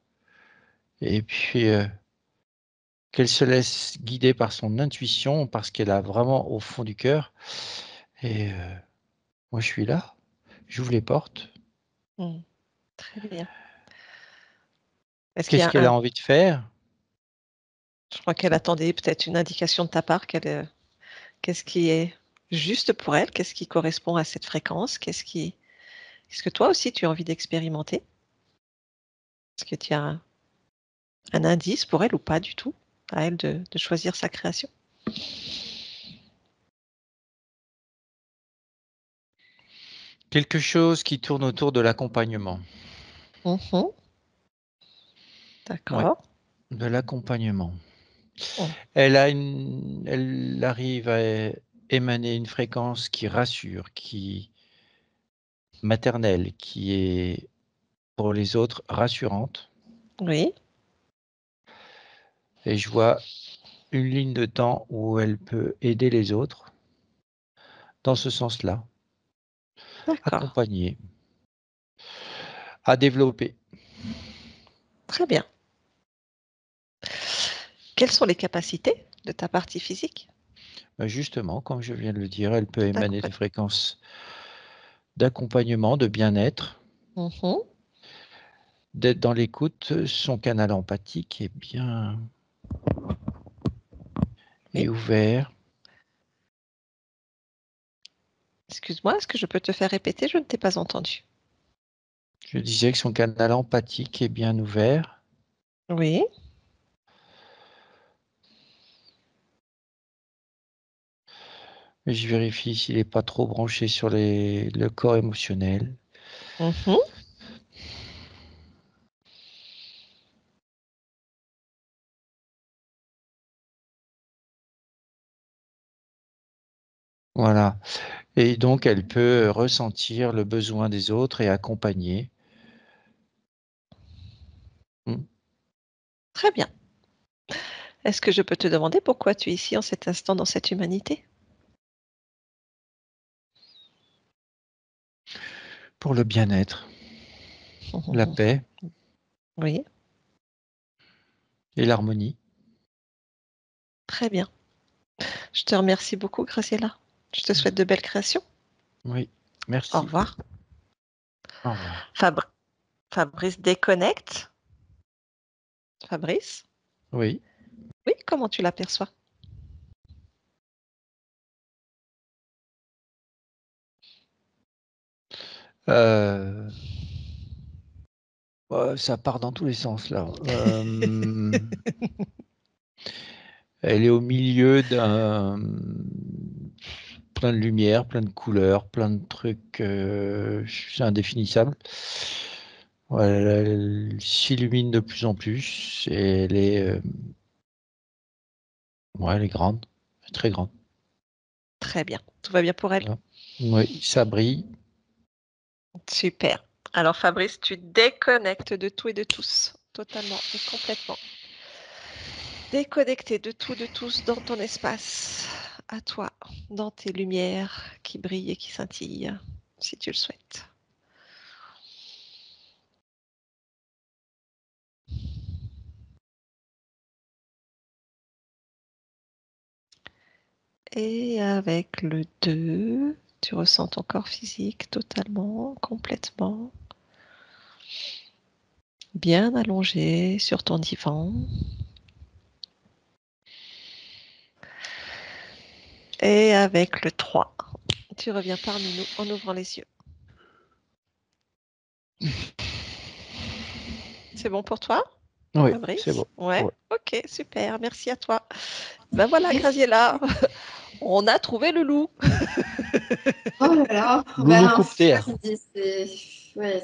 Et puis, qu'elle se laisse guider par son intuition, parce qu'elle a vraiment au fond du cœur. Et moi, je suis là, j'ouvre les portes. Mmh, très bien. Est-ce qu'il y Qu'est-ce a qu'elle un a envie de faire? je crois qu'elle attendait peut-être une indication de ta part, qu'est-ce qui est juste pour elle? Qu'est-ce qui correspond à cette fréquence? Est-ce que toi aussi tu as envie d'expérimenter? Est-ce que tu as un indice pour elle ou pas du tout? À elle de choisir sa création? Quelque chose qui tourne autour de l'accompagnement. Mmh. Ouais, D'accord. de l'accompagnement. Mmh. Elle arrive à émaner une fréquence qui rassure, qui maternelle, qui est pour les autres rassurante. Oui, Et je vois une ligne de temps où elle peut aider les autres dans ce sens-là, d'accord. accompagner, à développer. Très bien. Quelles sont les capacités de ta partie physique Justement, comme je viens de le dire, elle peut émaner des d'accompagner? fréquences d'accompagnement, de bien-être, Mmh. d'être dans l'écoute. Son canal empathique est bien et Oui. ouvert. Excuse-moi, est-ce que je peux te faire répéter? Je ne t'ai pas entendu. Je disais que son canal empathique est bien ouvert. Oui, Et je vérifie s'il n'est pas trop branché sur le corps émotionnel. mmh, Voilà. Et donc, elle peut ressentir le besoin des autres et accompagner. Mm. très bien. Est-ce que je peux te demander pourquoi tu es ici en cet instant dans cette humanité? Pour le bien-être, la paix Oui, et l'harmonie. très bien. Je te remercie beaucoup, Graciela. Je te souhaite de belles créations. Oui, Au merci. revoir. Au revoir. Fabr Fabrice déconnecte. Fabrice? Oui. Oui, comment tu l'aperçois? Euh, Ça part dans tous les sens là. Elle est au milieu d'un plein de lumière, plein de couleurs, plein de trucs, c'est indéfinissable. Ouais, elle s'illumine de plus en plus et ouais, elle est grande, elle est très grande. Très bien. Tout va bien pour elle? Voilà. Oui, ça brille. Super. Alors Fabrice, tu déconnectes de tout et de tous, totalement et complètement. Déconnecté de tout, de tous dans ton espace. à toi, dans tes lumières qui brillent et qui scintillent, si tu le souhaites. Et avec le 2, tu ressens ton corps physique totalement, complètement bien allongé sur ton divan. Et avec le 3, tu reviens parmi nous en ouvrant les yeux. C'est bon pour toi, Oui, c'est Fabrice? bon. Ouais, Ouais. ok, super, merci à toi. Ben voilà, Graziella, on a trouvé le loup. Oh là là, Loulou ben, coupe terre. je me dis, ouais,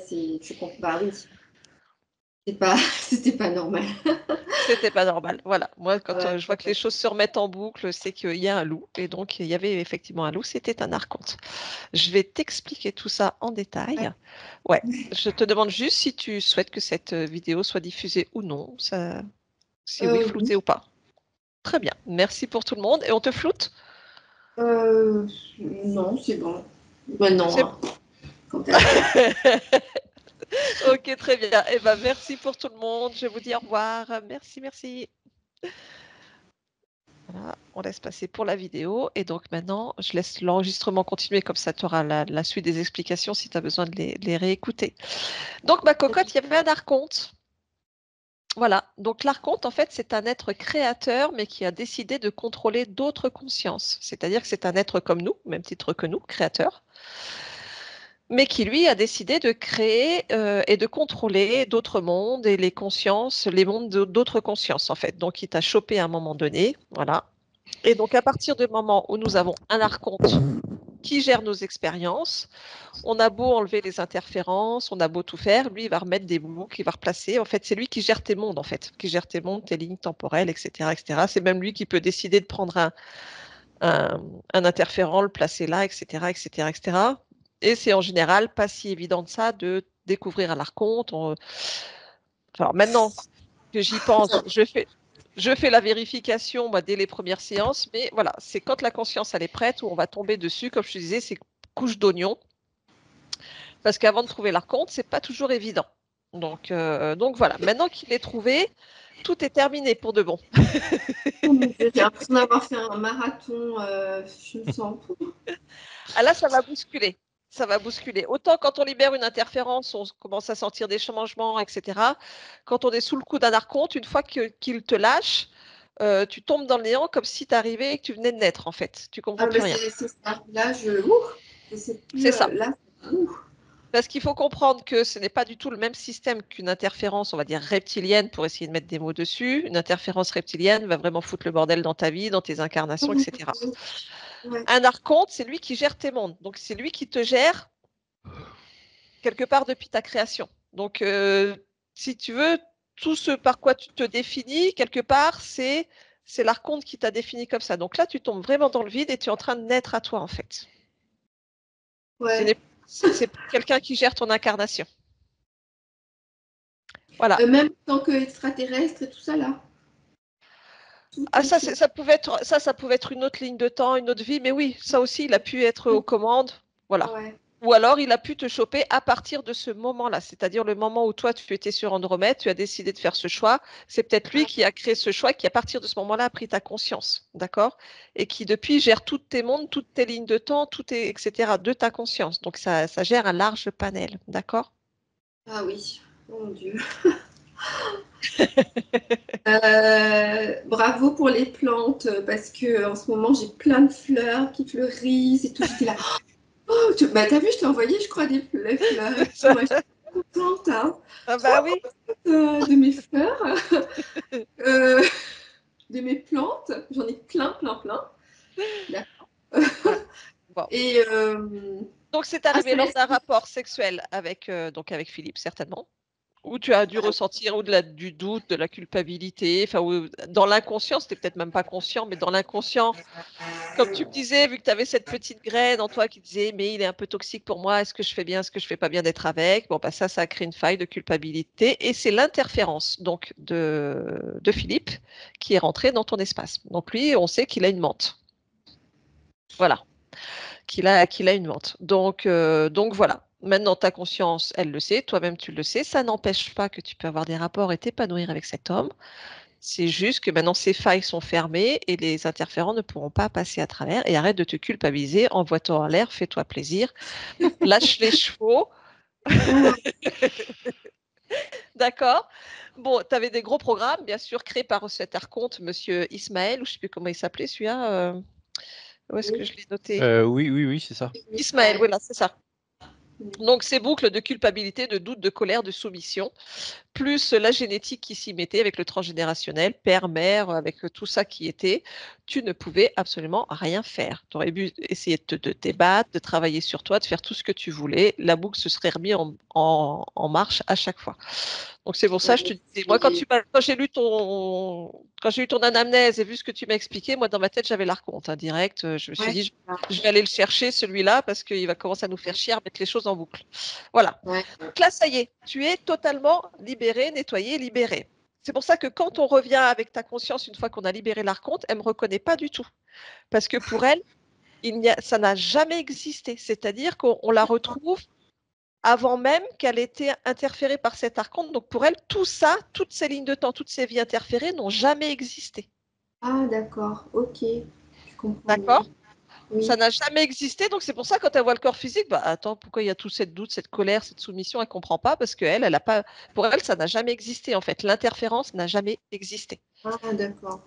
bah oui, c'était pas normal. C'était pas normal. Voilà. Moi, quand Ouais, je vois que les choses se remettent en boucle, c'est qu'il y a un loup. Et donc, il y avait effectivement un loup. C'était un archonte. Je vais t'expliquer tout ça en détail. Ouais. Je te demande juste si tu souhaites que cette vidéo soit diffusée ou non. Si oui, floutée Oui. ou pas. Très bien. Merci pour tout le monde. Et on te floute? Non, c'est bon. Ben non, C'est hein, quand t'as fait. ok, très bien. Eh ben, merci pour tout le monde. Je vous dis au revoir. Merci, merci. Voilà, on laisse passer pour la vidéo. Et donc maintenant, je laisse l'enregistrement continuer, comme ça tu auras la suite des explications si tu as besoin de les réécouter. Donc ma cocotte, il y avait un archonte. Voilà, donc l'archonte, en fait, c'est un être créateur, mais qui a décidé de contrôler d'autres consciences. C'est-à-dire que c'est un être comme nous, au même titre que nous, créateur, mais qui, lui, a décidé de créer et de contrôler d'autres mondes et les consciences, les mondes d'autres consciences, en fait. Donc il t'a chopé à un moment donné, voilà. Et donc, à partir du moment où nous avons un archonte qui gère nos expériences, on a beau enlever les interférences, on a beau tout faire, lui, il va remettre des boucles, il va replacer. En fait, c'est lui qui gère tes mondes, en fait, qui gère tes mondes, tes lignes temporelles, etc., etc. C'est même lui qui peut décider de prendre un interférent, le placer là, etc., etc., etc. Et c'est en général pas si évident de ça de découvrir un archonte. Alors maintenant que j'y pense, je fais la vérification moi, dès les premières séances, mais voilà, c'est quand la conscience elle est prête où on va tomber dessus, comme je te disais, c'est couche d'oignon, parce qu'avant de trouver l'archonte, c'est pas toujours évident. Donc voilà, maintenant qu'il est trouvé, tout est terminé pour de bon. Oh mon Dieu, j'ai l'impression d'avoir fait un marathon, je me sens. Ah là, ça va bousculer. Ça va bousculer. Autant quand on libère une interférence, on commence à sentir des changements, etc. Quand on est sous le coup d'un archonte, une fois qu'il te lâche, tu tombes dans le néant comme si tu arrivais et que tu venais de naître, en fait. Tu comprends Ah, plus ben rien. c'est ça. Là, je sais plus. C'est ça. Là, ouh. Parce qu'il faut comprendre que ce n'est pas du tout le même système qu'une interférence, on va dire reptilienne, pour essayer de mettre des mots dessus. Une interférence reptilienne va vraiment foutre le bordel dans ta vie, dans tes incarnations, etc. Ouais. Un archonte, c'est lui qui gère tes mondes. Donc, c'est lui qui te gère quelque part depuis ta création. Donc, si tu veux, tout ce par quoi tu te définis, quelque part, c'est l'archonte qui t'a défini comme ça. Donc là, tu tombes vraiment dans le vide et tu es en train de naître à toi, en fait. Ouais. C'est quelqu'un qui gère ton incarnation. Voilà. Même en tant qu'extraterrestre et tout ça, là. Tout Ah, est fait. ça pouvait être une autre ligne de temps, une autre vie, mais oui, ça aussi, il a pu être aux commandes. Voilà. Ouais. Ou alors, il a pu te choper à partir de ce moment-là, c'est-à-dire le moment où toi, tu étais sur Andromède, tu as décidé de faire ce choix. C'est peut-être lui Ah, qui a créé ce choix, qui à partir de ce moment-là a pris ta conscience, d'accord? Et qui depuis gère toutes tes mondes, toutes tes lignes de temps, etc., de ta conscience. Donc, ça gère un large panel, d'accord? ah oui. Oh mon Dieu. Bravo pour les plantes parce que en ce moment j'ai plein de fleurs qui fleurissent et tout. J'étais là. Oh, bah, t'as vu, je t'ai envoyé, je crois, les fleurs et tout. Moi, j'étais contente, hein, Ah trop bah oui. de mes fleurs, euh, de mes plantes. J'en ai plein, plein, plein. D'accord. Ouais. Bon. Et Donc, c'est ah, arrivé lors d'un rapport sexuel donc avec Philippe, certainement. Où tu as dû ressentir au-delà du doute, de la culpabilité, enfin, dans l'inconscient, c'était peut-être même pas conscient, mais dans l'inconscient, comme tu me disais, vu que tu avais cette petite graine en toi qui disait, mais il est un peu toxique pour moi, est-ce que je fais bien, est-ce que je fais pas bien d'être avec? Bon, bah, ça a créé une faille de culpabilité et c'est l'interférence donc de Philippe qui est rentré dans ton espace. Donc lui, on sait qu'il a une mente. Voilà, qu'il a une vente. Donc voilà. Maintenant, ta conscience, elle le sait, toi-même, tu le sais. Ça n'empêche pas que tu peux avoir des rapports et t'épanouir avec cet homme. C'est juste que maintenant, ces failles sont fermées et les interférents ne pourront pas passer à travers. Et arrête de te culpabiliser, envoie-toi en l'air, fais-toi plaisir, lâche les chevaux. Ah, D'accord? Bon, tu avais des gros programmes, bien sûr, créés par cet archonte, monsieur Ismaël, ou je ne sais plus comment il s'appelait celui-là. Où est-ce que oui, je l'ai noté? Oui, oui, oui, c'est ça. Ismaël, Ismaël. voilà, c'est ça. Donc, ces boucles de culpabilité, de doute, de colère, de soumission, plus la génétique qui s'y mettait avec le transgénérationnel, père, mère, avec tout ça qui était, tu ne pouvais absolument rien faire. Tu aurais pu essayer de te débattre, de travailler sur toi, de faire tout ce que tu voulais. La boucle se serait remise en marche à chaque fois. Donc c'est pour ça que je te Ouais, disais, moi quand j'ai eu ton anamnèse et vu ce que tu m'as expliqué, moi dans ma tête j'avais l'archonte direct. Je me suis ouais, dit, c'est ça. je vais aller le chercher celui-là parce qu'il va commencer à nous faire chier, à mettre les choses en boucle. Voilà. Ouais. Donc là, ça y est, tu es totalement libéré, nettoyé, libéré. C'est pour ça que quand on revient avec ta conscience, une fois qu'on a libéré l'archonte, elle ne me reconnaît pas du tout. Parce que pour elle, ça n'a jamais existé. C'est-à-dire qu'on la retrouve avant même qu'elle ait été interférée par cet archonte. Donc pour elle, tout ça, toutes ces lignes de temps, toutes ces vies interférées n'ont jamais existé. Ah, d'accord, ok, je comprends mieux. D'accord? Ça Oui. n'a jamais existé. Donc c'est pour ça, quand elle voit le corps physique, bah attends, pourquoi il y a tout cette doute, cette colère, cette soumission, elle ne comprend pas parce qu'elle, elle a pas. Pour elle, ça n'a jamais existé en fait. L'interférence n'a jamais existé. Ah, d'accord.